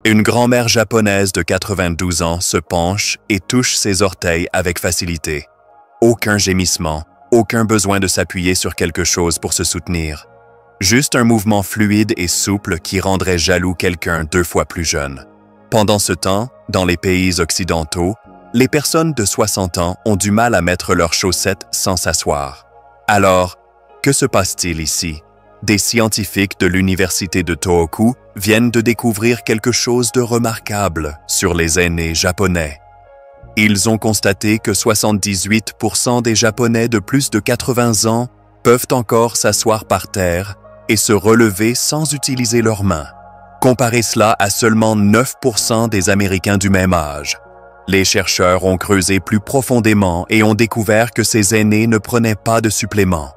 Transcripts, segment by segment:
Une grand-mère japonaise de 92 ans se penche et touche ses orteils avec facilité. Aucun gémissement, aucun besoin de s'appuyer sur quelque chose pour se soutenir. Juste un mouvement fluide et souple qui rendrait jaloux quelqu'un 2 fois plus jeune. Pendant ce temps, dans les pays occidentaux, les personnes de 60 ans ont du mal à mettre leurs chaussettes sans s'asseoir. Alors, que se passe-t-il ici? Des scientifiques de l'université de Tohoku viennent de découvrir quelque chose de remarquable sur les aînés japonais. Ils ont constaté que 78% des Japonais de plus de 80 ans peuvent encore s'asseoir par terre et se relever sans utiliser leurs mains. Comparez cela à seulement 9% des Américains du même âge. Les chercheurs ont creusé plus profondément et ont découvert que ces aînés ne prenaient pas de suppléments.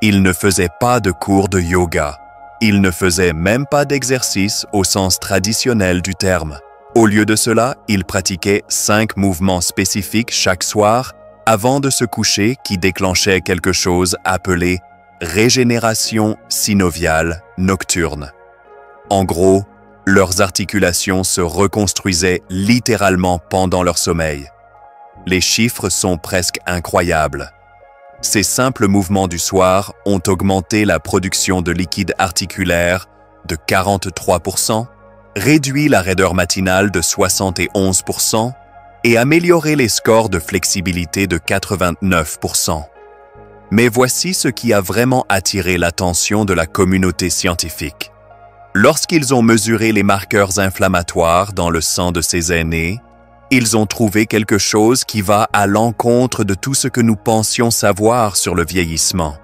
Ils ne faisaient pas de cours de yoga. Ils ne faisaient même pas d'exercice au sens traditionnel du terme. Au lieu de cela, ils pratiquaient 5 mouvements spécifiques chaque soir avant de se coucher qui déclenchaient quelque chose appelé régénération synoviale nocturne. En gros, leurs articulations se reconstruisaient littéralement pendant leur sommeil. Les chiffres sont presque incroyables. Ces simples mouvements du soir ont augmenté la production de liquide articulaire de 43%, réduit la raideur matinale de 71% et amélioré les scores de flexibilité de 89%. Mais voici ce qui a vraiment attiré l'attention de la communauté scientifique. Lorsqu'ils ont mesuré les marqueurs inflammatoires dans le sang de ces aînés, ils ont trouvé quelque chose qui va à l'encontre de tout ce que nous pensions savoir sur le vieillissement.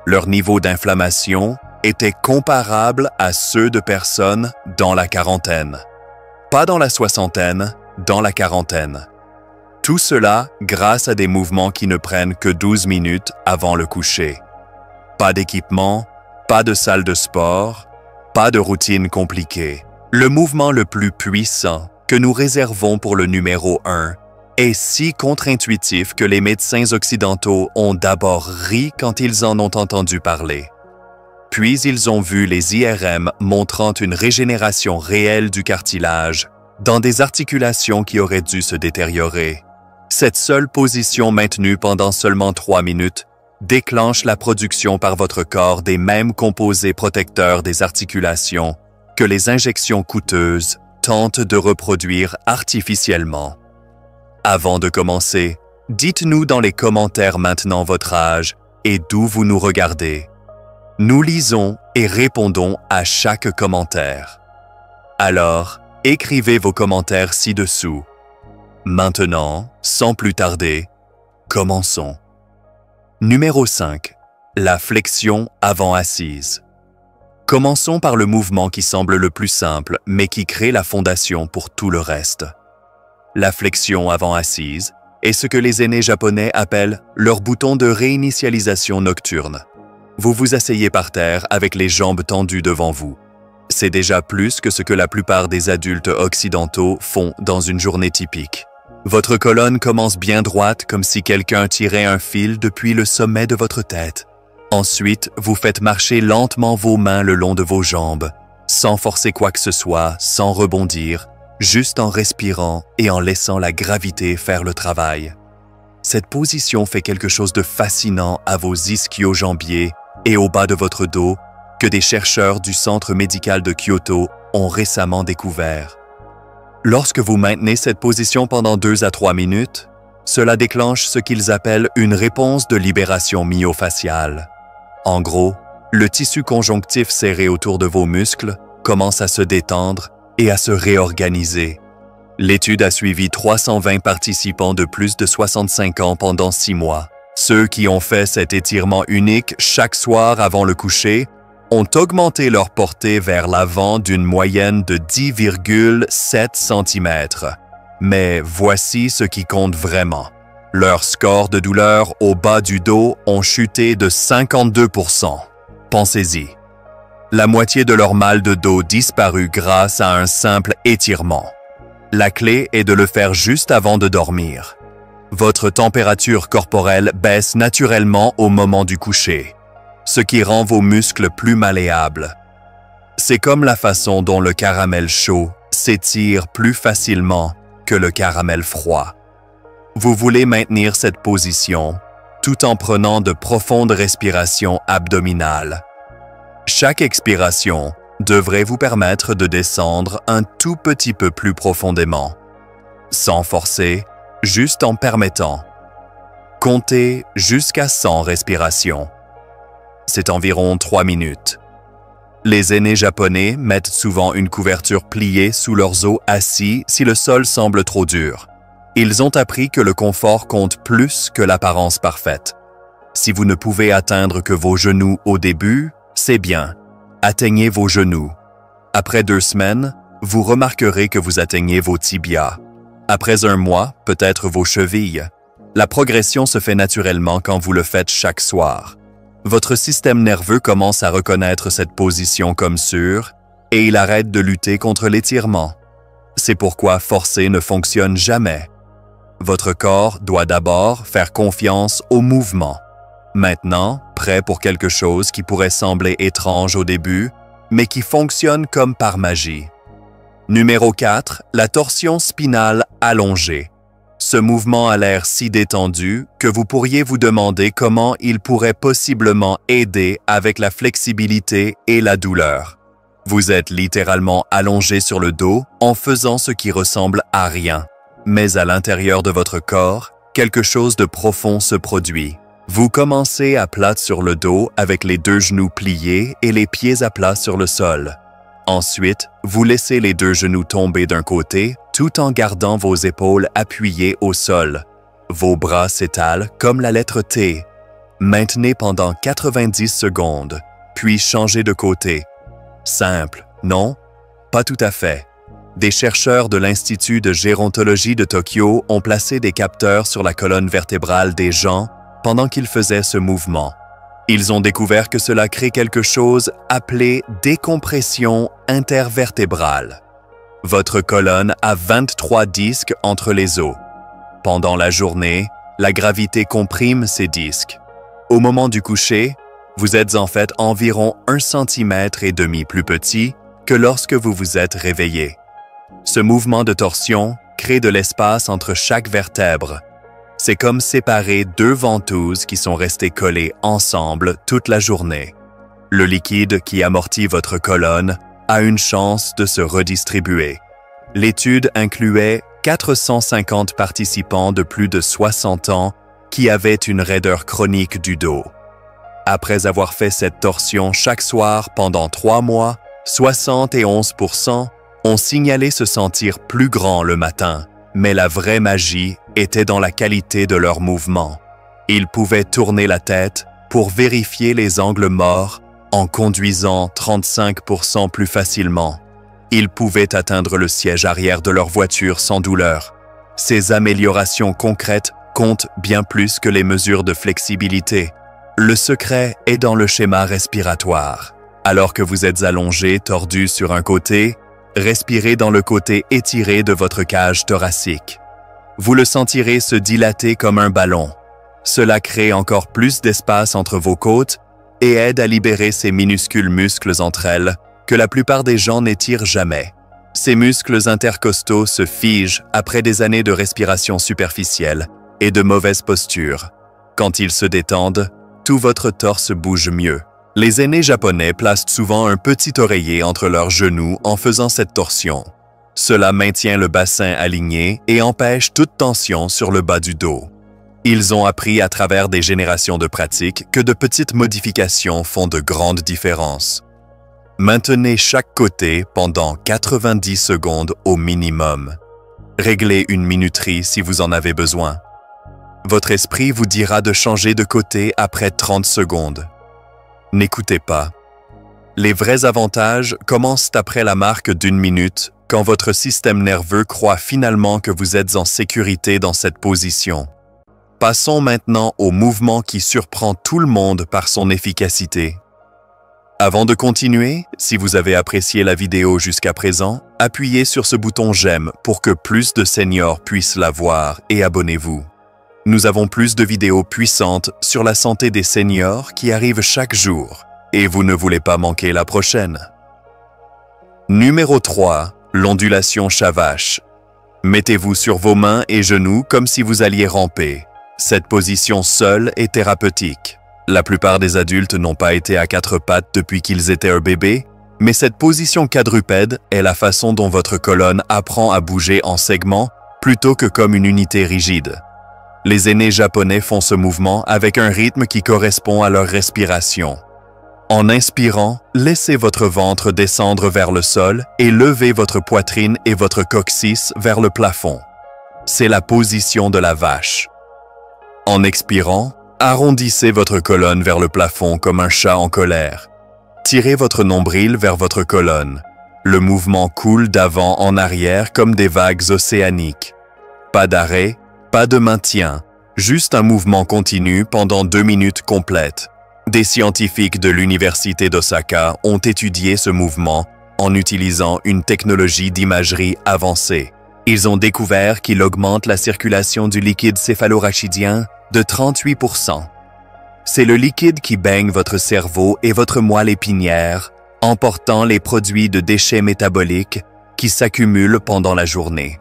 Leur niveau d'inflammation était comparable à ceux de personnes dans la quarantaine. Pas dans la soixantaine, dans la quarantaine. Tout cela grâce à des mouvements qui ne prennent que 12 minutes avant le coucher. Pas d'équipement, pas de salle de sport, pas de routine compliquée. Le mouvement le plus puissant que nous réservons pour le numéro 1 est si contre-intuitif que les médecins occidentaux ont d'abord ri quand ils en ont entendu parler. Puis ils ont vu les IRM montrant une régénération réelle du cartilage dans des articulations qui auraient dû se détériorer. Cette seule position maintenue pendant seulement 3 minutes déclenche la production par votre corps des mêmes composés protecteurs des articulations que les injections coûteuses tentent de reproduire artificiellement. Avant de commencer, dites-nous dans les commentaires maintenant votre âge et d'où vous nous regardez. Nous lisons et répondons à chaque commentaire. Alors, écrivez vos commentaires ci-dessous. Maintenant, sans plus tarder, commençons. Numéro 5. La flexion avant assise. Commençons par le mouvement qui semble le plus simple, mais qui crée la fondation pour tout le reste. La flexion avant assise est ce que les aînés japonais appellent leur bouton de réinitialisation nocturne. Vous vous asseyez par terre avec les jambes tendues devant vous. C'est déjà plus que ce que la plupart des adultes occidentaux font dans une journée typique. Votre colonne commence bien droite comme si quelqu'un tirait un fil depuis le sommet de votre tête. Ensuite, vous faites marcher lentement vos mains le long de vos jambes, sans forcer quoi que ce soit, sans rebondir, juste en respirant et en laissant la gravité faire le travail. Cette position fait quelque chose de fascinant à vos ischio-jambiers et au bas de votre dos que des chercheurs du Centre médical de Kyoto ont récemment découvert. Lorsque vous maintenez cette position pendant 2 à 3 minutes, cela déclenche ce qu'ils appellent une réponse de libération myofaciale. En gros, le tissu conjonctif serré autour de vos muscles commence à se détendre et à se réorganiser. L'étude a suivi 320 participants de plus de 65 ans pendant 6 mois. Ceux qui ont fait cet étirement unique chaque soir avant le coucher ont augmenté leur portée vers l'avant d'une moyenne de 10,7 cm. Mais voici ce qui compte vraiment. Leurs scores de douleur au bas du dos ont chuté de 52%. Pensez-y. La moitié de leur mal de dos disparut grâce à un simple étirement. La clé est de le faire juste avant de dormir. Votre température corporelle baisse naturellement au moment du coucher, ce qui rend vos muscles plus malléables. C'est comme la façon dont le caramel chaud s'étire plus facilement que le caramel froid. Vous voulez maintenir cette position tout en prenant de profondes respirations abdominales. Chaque expiration devrait vous permettre de descendre un tout petit peu plus profondément, sans forcer, juste en permettant. Comptez jusqu'à 100 respirations. C'est environ 3 minutes. Les aînés japonais mettent souvent une couverture pliée sous leurs os assis si le sol semble trop dur. Ils ont appris que le confort compte plus que l'apparence parfaite. Si vous ne pouvez atteindre que vos genoux au début, c'est bien. Atteignez vos genoux. Après 2 semaines, vous remarquerez que vous atteignez vos tibias. Après 1 mois, peut-être vos chevilles. La progression se fait naturellement quand vous le faites chaque soir. Votre système nerveux commence à reconnaître cette position comme sûre et il arrête de lutter contre l'étirement. C'est pourquoi forcer ne fonctionne jamais. Votre corps doit d'abord faire confiance au mouvement. Maintenant, prêt pour quelque chose qui pourrait sembler étrange au début, mais qui fonctionne comme par magie. Numéro 4, la torsion spinale allongée. Ce mouvement a l'air si détendu que vous pourriez vous demander comment il pourrait possiblement aider avec la flexibilité et la douleur. Vous êtes littéralement allongé sur le dos en faisant ce qui ressemble à rien. Mais à l'intérieur de votre corps, quelque chose de profond se produit. Vous commencez à plat sur le dos avec les 2 genoux pliés et les pieds à plat sur le sol. Ensuite, vous laissez les 2 genoux tomber d'un côté tout en gardant vos épaules appuyées au sol. Vos bras s'étalent comme la lettre T. Maintenez pendant 90 secondes, puis changez de côté. Simple, non? Pas tout à fait. Des chercheurs de l'Institut de gérontologie de Tokyo ont placé des capteurs sur la colonne vertébrale des gens pendant qu'ils faisaient ce mouvement. Ils ont découvert que cela crée quelque chose appelé décompression intervertébrale. Votre colonne a 23 disques entre les os. Pendant la journée, la gravité comprime ces disques. Au moment du coucher, vous êtes en fait environ 1,5 cm plus petit que lorsque vous vous êtes réveillé. Ce mouvement de torsion crée de l'espace entre chaque vertèbre. C'est comme séparer 2 ventouses qui sont restées collées ensemble toute la journée. Le liquide qui amortit votre colonne a une chance de se redistribuer. L'étude incluait 450 participants de plus de 60 ans qui avaient une raideur chronique du dos. Après avoir fait cette torsion chaque soir pendant 3 mois, 71% ont signalé se sentir plus grand le matin, mais la vraie magie était dans la qualité de leurs mouvements. Ils pouvaient tourner la tête pour vérifier les angles morts en conduisant 35% plus facilement. Ils pouvaient atteindre le siège arrière de leur voiture sans douleur. Ces améliorations concrètes comptent bien plus que les mesures de flexibilité. Le secret est dans le schéma respiratoire. Alors que vous êtes allongé, tordu sur un côté, respirez dans le côté étiré de votre cage thoracique. Vous le sentirez se dilater comme un ballon. Cela crée encore plus d'espace entre vos côtes et aide à libérer ces minuscules muscles entre elles que la plupart des gens n'étirent jamais. Ces muscles intercostaux se figent après des années de respiration superficielle et de mauvaise posture. Quand ils se détendent, tout votre torse bouge mieux. Les aînés japonais placent souvent un petit oreiller entre leurs genoux en faisant cette torsion. Cela maintient le bassin aligné et empêche toute tension sur le bas du dos. Ils ont appris à travers des générations de pratiques que de petites modifications font de grandes différences. Maintenez chaque côté pendant 90 secondes au minimum. Réglez une minuterie si vous en avez besoin. Votre esprit vous dira de changer de côté après 30 secondes. N'écoutez pas. Les vrais avantages commencent après la marque d'1 minute, quand votre système nerveux croit finalement que vous êtes en sécurité dans cette position. Passons maintenant au mouvement qui surprend tout le monde par son efficacité. Avant de continuer, si vous avez apprécié la vidéo jusqu'à présent, appuyez sur ce bouton « J'aime » pour que plus de seniors puissent la voir et abonnez-vous. Nous avons plus de vidéos puissantes sur la santé des seniors qui arrivent chaque jour et vous ne voulez pas manquer la prochaine. Numéro 3. L'ondulation Shavash. Mettez-vous sur vos mains et genoux comme si vous alliez ramper. Cette position seule est thérapeutique. La plupart des adultes n'ont pas été à quatre pattes depuis qu'ils étaient un bébé, mais cette position quadrupède est la façon dont votre colonne apprend à bouger en segments plutôt que comme une unité rigide. Les aînés japonais font ce mouvement avec un rythme qui correspond à leur respiration. En inspirant, laissez votre ventre descendre vers le sol et levez votre poitrine et votre coccyx vers le plafond. C'est la position de la vache. En expirant, arrondissez votre colonne vers le plafond comme un chat en colère. Tirez votre nombril vers votre colonne. Le mouvement coule d'avant en arrière comme des vagues océaniques. Pas d'arrêt, pas de maintien, juste un mouvement continu pendant 2 minutes complètes. Des scientifiques de l'Université d'Osaka ont étudié ce mouvement en utilisant une technologie d'imagerie avancée. Ils ont découvert qu'il augmente la circulation du liquide céphalorachidien de 38%. C'est le liquide qui baigne votre cerveau et votre moelle épinière, emportant les produits de déchets métaboliques qui s'accumulent pendant la journée.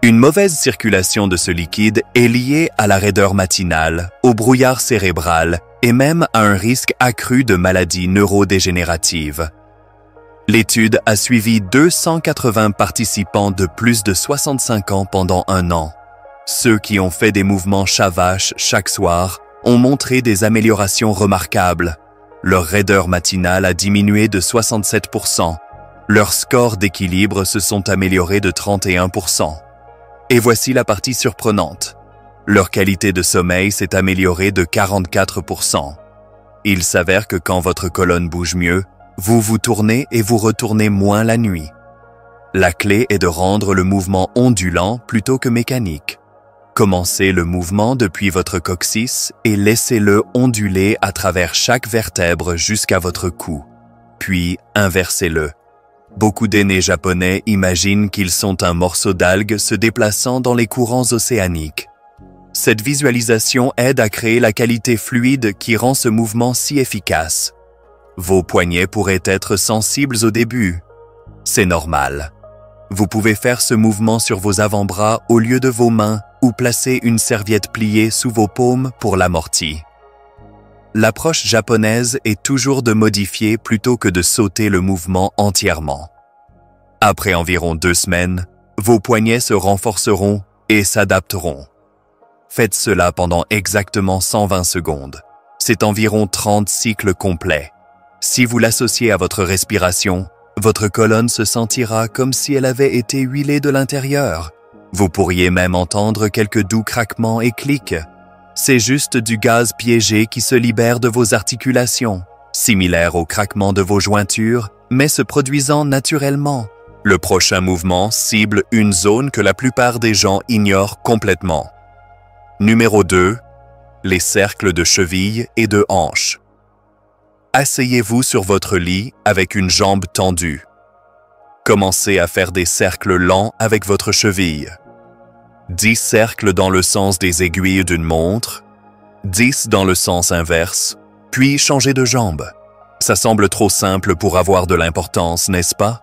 Une mauvaise circulation de ce liquide est liée à la raideur matinale, au brouillard cérébral et même à un risque accru de maladies neurodégénératives. L'étude a suivi 280 participants de plus de 65 ans pendant 1 an. Ceux qui ont fait des mouvements Shavash chaque soir ont montré des améliorations remarquables. Leur raideur matinale a diminué de 67%. Leurs scores d'équilibre se sont améliorés de 31%. Et voici la partie surprenante. Leur qualité de sommeil s'est améliorée de 44%. Il s'avère que quand votre colonne bouge mieux, vous vous tournez et vous retournez moins la nuit. La clé est de rendre le mouvement ondulant plutôt que mécanique. Commencez le mouvement depuis votre coccyx et laissez-le onduler à travers chaque vertèbre jusqu'à votre cou. Puis inversez-le. Beaucoup d'aînés japonais imaginent qu'ils sont un morceau d'algue se déplaçant dans les courants océaniques. Cette visualisation aide à créer la qualité fluide qui rend ce mouvement si efficace. Vos poignets pourraient être sensibles au début. C'est normal. Vous pouvez faire ce mouvement sur vos avant-bras au lieu de vos mains ou placer une serviette pliée sous vos paumes pour l'amortir. L'approche japonaise est toujours de modifier plutôt que de sauter le mouvement entièrement. Après environ 2 semaines, vos poignets se renforceront et s'adapteront. Faites cela pendant exactement 120 secondes. C'est environ 30 cycles complets. Si vous l'associez à votre respiration, votre colonne se sentira comme si elle avait été huilée de l'intérieur. Vous pourriez même entendre quelques doux craquements et clics. C'est juste du gaz piégé qui se libère de vos articulations, similaire au craquement de vos jointures, mais se produisant naturellement. Le prochain mouvement cible une zone que la plupart des gens ignorent complètement. Numéro 2. Les cercles de cheville et de hanche. Asseyez-vous sur votre lit avec une jambe tendue. Commencez à faire des cercles lents avec votre cheville. 10 cercles dans le sens des aiguilles d'une montre, 10 dans le sens inverse, puis changez de jambe. Ça semble trop simple pour avoir de l'importance, n'est-ce pas?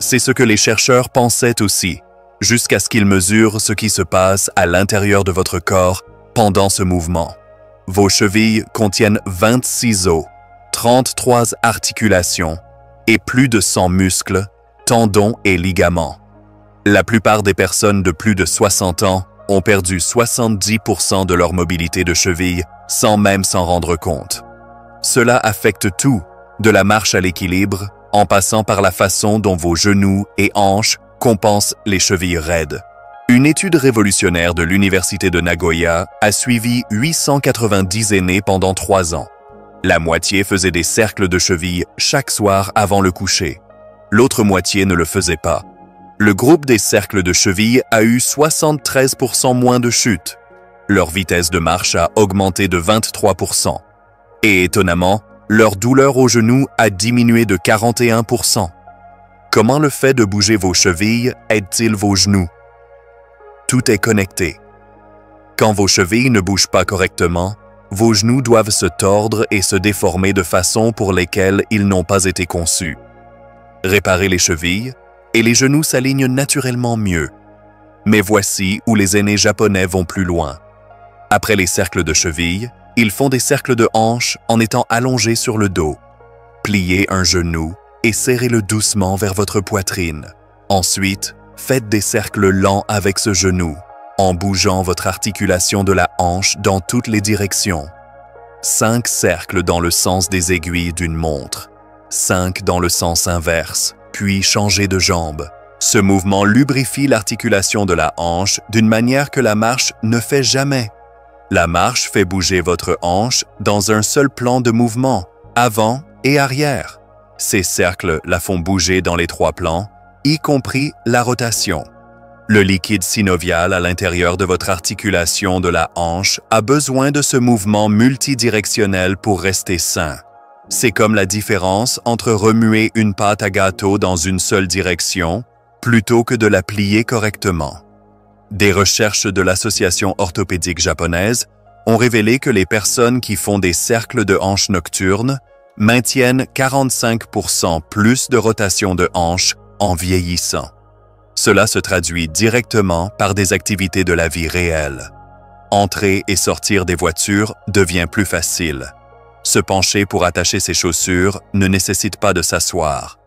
C'est ce que les chercheurs pensaient aussi, jusqu'à ce qu'ils mesurent ce qui se passe à l'intérieur de votre corps pendant ce mouvement. Vos chevilles contiennent 26 os, 33 articulations et plus de 100 muscles, tendons et ligaments. La plupart des personnes de plus de 60 ans ont perdu 70% de leur mobilité de cheville sans même s'en rendre compte. Cela affecte tout, de la marche à l'équilibre, en passant par la façon dont vos genoux et hanches compensent les chevilles raides. Une étude révolutionnaire de l'Université de Nagoya a suivi 890 aînés pendant 3 ans. La moitié faisait des cercles de cheville chaque soir avant le coucher. L'autre moitié ne le faisait pas. Le groupe des cercles de cheville a eu 73% moins de chutes. Leur vitesse de marche a augmenté de 23%. Et étonnamment, leur douleur aux genoux a diminué de 41%. Comment le fait de bouger vos chevilles aide-t-il vos genoux? Tout est connecté. Quand vos chevilles ne bougent pas correctement, vos genoux doivent se tordre et se déformer de façon pour lesquelles ils n'ont pas été conçus. Réparer les chevilles, et les genoux s'alignent naturellement mieux. Mais voici où les aînés japonais vont plus loin. Après les cercles de cheville, ils font des cercles de hanches en étant allongés sur le dos. Pliez un genou et serrez-le doucement vers votre poitrine. Ensuite, faites des cercles lents avec ce genou, en bougeant votre articulation de la hanche dans toutes les directions. 5 cercles dans le sens des aiguilles d'une montre, 5 dans le sens inverse, puis changez de jambe. Ce mouvement lubrifie l'articulation de la hanche d'une manière que la marche ne fait jamais. La marche fait bouger votre hanche dans un seul plan de mouvement, avant et arrière. Ces cercles la font bouger dans les 3 plans, y compris la rotation. Le liquide synovial à l'intérieur de votre articulation de la hanche a besoin de ce mouvement multidirectionnel pour rester sain. C'est comme la différence entre remuer une pâte à gâteau dans une seule direction plutôt que de la plier correctement. Des recherches de l'Association orthopédique japonaise ont révélé que les personnes qui font des cercles de hanches nocturnes maintiennent 45% plus de rotation de hanches en vieillissant. Cela se traduit directement par des activités de la vie réelle. Entrer et sortir des voitures devient plus facile. Se pencher pour attacher ses chaussures ne nécessite pas de s'asseoir.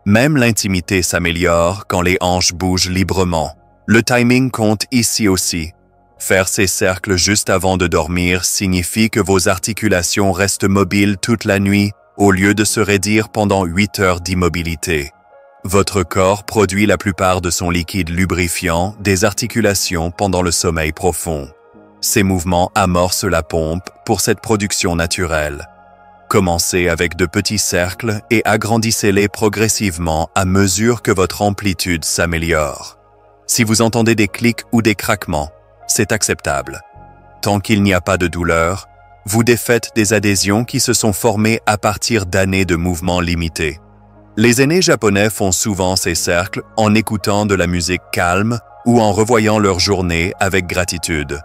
Même l'intimité s'améliore quand les hanches bougent librement. Le timing compte ici aussi. Faire ces cercles juste avant de dormir signifie que vos articulations restent mobiles toute la nuit au lieu de se raidir pendant 8 heures d'immobilité. Votre corps produit la plupart de son liquide lubrifiant des articulations pendant le sommeil profond. Ces mouvements amorcent la pompe pour cette production naturelle. Commencez avec de petits cercles et agrandissez-les progressivement à mesure que votre amplitude s'améliore. Si vous entendez des clics ou des craquements, c'est acceptable. Tant qu'il n'y a pas de douleur, vous défaites des adhésions qui se sont formées à partir d'années de mouvements limités. Les aînés japonais font souvent ces cercles en écoutant de la musique calme ou en revoyant leur journée avec gratitude.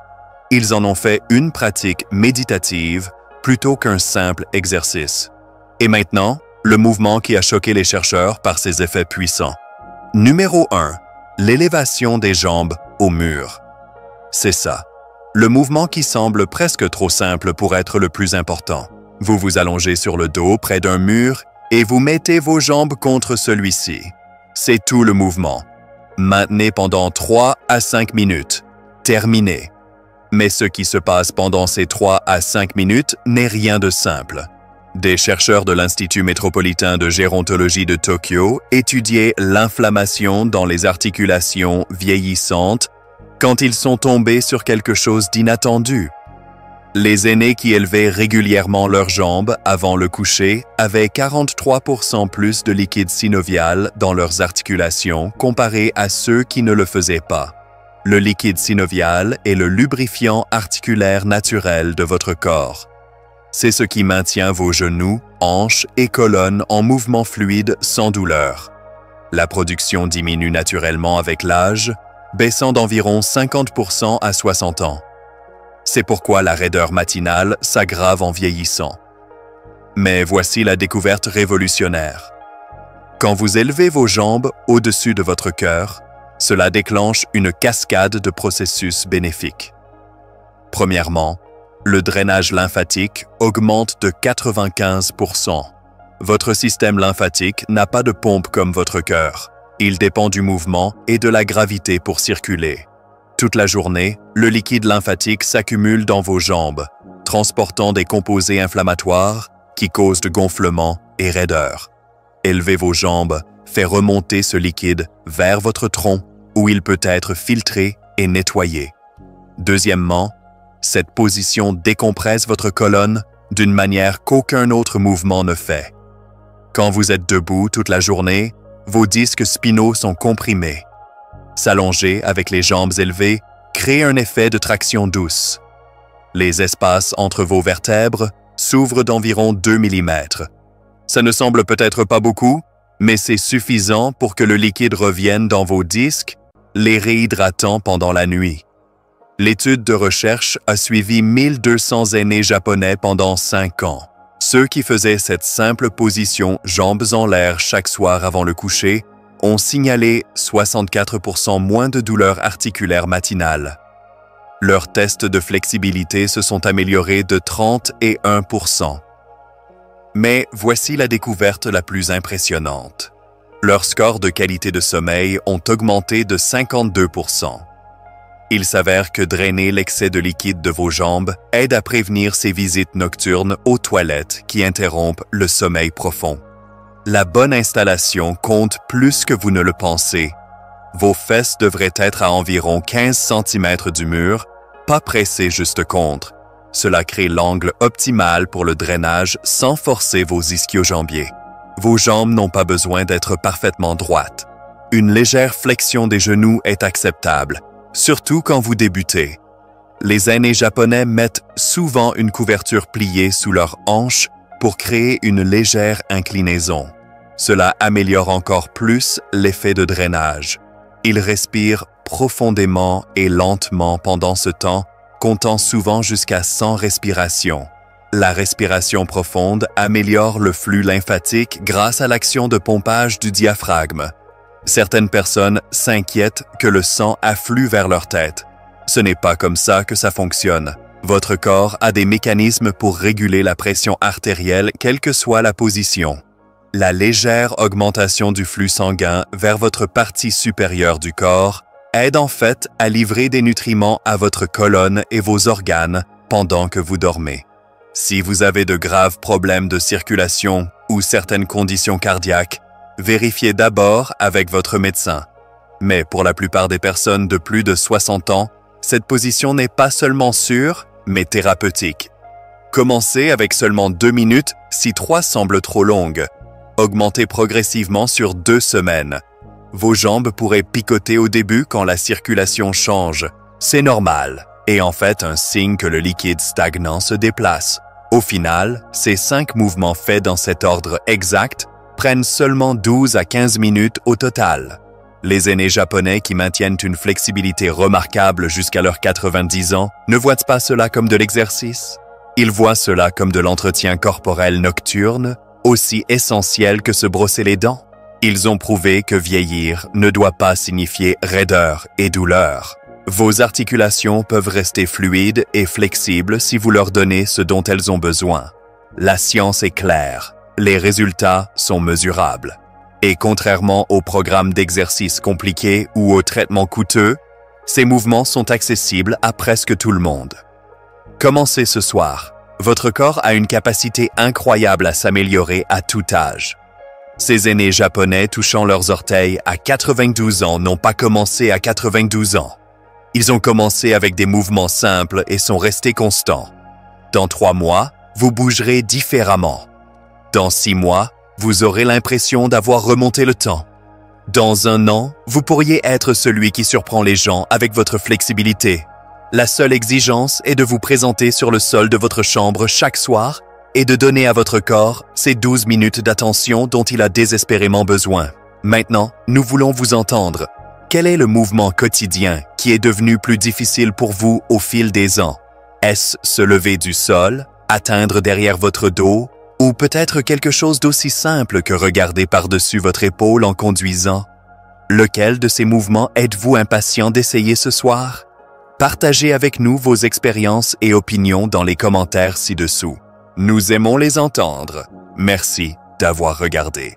Ils en ont fait une pratique méditative plutôt qu'un simple exercice. Et maintenant, le mouvement qui a choqué les chercheurs par ses effets puissants. Numéro 1. L'élévation des jambes au mur. C'est ça. Le mouvement qui semble presque trop simple pour être le plus important. Vous vous allongez sur le dos près d'un mur et vous mettez vos jambes contre celui-ci. C'est tout le mouvement. Maintenez pendant 3 à 5 minutes. Terminez. Mais ce qui se passe pendant ces 3 à 5 minutes n'est rien de simple. Des chercheurs de l'Institut métropolitain de gérontologie de Tokyo étudiaient l'inflammation dans les articulations vieillissantes quand ils sont tombés sur quelque chose d'inattendu. Les aînés qui élevaient régulièrement leurs jambes avant le coucher avaient 43% plus de liquide synovial dans leurs articulations comparé à ceux qui ne le faisaient pas. Le liquide synovial est le lubrifiant articulaire naturel de votre corps. C'est ce qui maintient vos genoux, hanches et colonnes en mouvement fluide sans douleur. La production diminue naturellement avec l'âge, baissant d'environ 50% à 60 ans. C'est pourquoi la raideur matinale s'aggrave en vieillissant. Mais voici la découverte révolutionnaire. Quand vous élevez vos jambes au-dessus de votre cœur, cela déclenche une cascade de processus bénéfiques. Premièrement, le drainage lymphatique augmente de 95%. Votre système lymphatique n'a pas de pompe comme votre cœur. Il dépend du mouvement et de la gravité pour circuler. Toute la journée, le liquide lymphatique s'accumule dans vos jambes, transportant des composés inflammatoires qui causent de gonflement et raideur. Élever vos jambes fait remonter ce liquide vers votre tronc où il peut être filtré et nettoyé. Deuxièmement, cette position décompresse votre colonne d'une manière qu'aucun autre mouvement ne fait. Quand vous êtes debout toute la journée, vos disques spinaux sont comprimés. S'allonger avec les jambes élevées crée un effet de traction douce. Les espaces entre vos vertèbres s'ouvrent d'environ 2 mm. Ça ne semble peut-être pas beaucoup, mais c'est suffisant pour que le liquide revienne dans vos disques, les réhydratant pendant la nuit. L'étude de recherche a suivi 1200 aînés japonais pendant 5 ans. Ceux qui faisaient cette simple position jambes en l'air chaque soir avant le coucher ont signalé 64% moins de douleurs articulaires matinales. Leurs tests de flexibilité se sont améliorés de 31%. Mais voici la découverte la plus impressionnante. Leurs scores de qualité de sommeil ont augmenté de 52%. Il s'avère que drainer l'excès de liquide de vos jambes aide à prévenir ces visites nocturnes aux toilettes qui interrompent le sommeil profond. La bonne installation compte plus que vous ne le pensez. Vos fesses devraient être à environ 15 cm du mur, pas pressées juste contre. Cela crée l'angle optimal pour le drainage sans forcer vos ischio-jambiers. Vos jambes n'ont pas besoin d'être parfaitement droites. Une légère flexion des genoux est acceptable, surtout quand vous débutez. Les aînés japonais mettent souvent une couverture pliée sous leurs hanches pour créer une légère inclinaison. Cela améliore encore plus l'effet de drainage. Ils respirent profondément et lentement pendant ce temps, comptant souvent jusqu'à 100 respirations. La respiration profonde améliore le flux lymphatique grâce à l'action de pompage du diaphragme. Certaines personnes s'inquiètent que le sang afflue vers leur tête. Ce n'est pas comme ça que ça fonctionne. Votre corps a des mécanismes pour réguler la pression artérielle quelle que soit la position. La légère augmentation du flux sanguin vers votre partie supérieure du corps aide en fait à livrer des nutriments à votre colonne et vos organes pendant que vous dormez. Si vous avez de graves problèmes de circulation ou certaines conditions cardiaques, vérifiez d'abord avec votre médecin. Mais pour la plupart des personnes de plus de 60 ans, cette position n'est pas seulement sûre, mais thérapeutique. Commencez avec seulement 2 minutes si 3 semblent trop longues. Augmentez progressivement sur 2 semaines. Vos jambes pourraient picoter au début quand la circulation change. C'est normal, et en fait un signe que le liquide stagnant se déplace. Au final, ces 5 mouvements faits dans cet ordre exact prennent seulement 12 à 15 minutes au total. Les aînés japonais qui maintiennent une flexibilité remarquable jusqu'à leurs 90 ans ne voient pas cela comme de l'exercice. Ils voient cela comme de l'entretien corporel nocturne, aussi essentiel que se brosser les dents. Ils ont prouvé que vieillir ne doit pas signifier raideur et douleur. Vos articulations peuvent rester fluides et flexibles si vous leur donnez ce dont elles ont besoin. La science est claire, les résultats sont mesurables. Et contrairement aux programmes d'exercice compliqués ou aux traitements coûteux, ces mouvements sont accessibles à presque tout le monde. Commencez ce soir. Votre corps a une capacité incroyable à s'améliorer à tout âge. Ces aînés japonais touchant leurs orteils à 92 ans n'ont pas commencé à 92 ans. Ils ont commencé avec des mouvements simples et sont restés constants. Dans 3 mois, vous bougerez différemment. Dans 6 mois, vous aurez l'impression d'avoir remonté le temps. Dans 1 an, vous pourriez être celui qui surprend les gens avec votre flexibilité. La seule exigence est de vous présenter sur le sol de votre chambre chaque soir et de donner à votre corps ces 12 minutes d'attention dont il a désespérément besoin. Maintenant, nous voulons vous entendre. Quel est le mouvement quotidien qui est devenu plus difficile pour vous au fil des ans? Est-ce se lever du sol, atteindre derrière votre dos, ou peut-être quelque chose d'aussi simple que regarder par-dessus votre épaule en conduisant? Lequel de ces mouvements êtes-vous impatient d'essayer ce soir? Partagez avec nous vos expériences et opinions dans les commentaires ci-dessous. Nous aimons les entendre. Merci d'avoir regardé.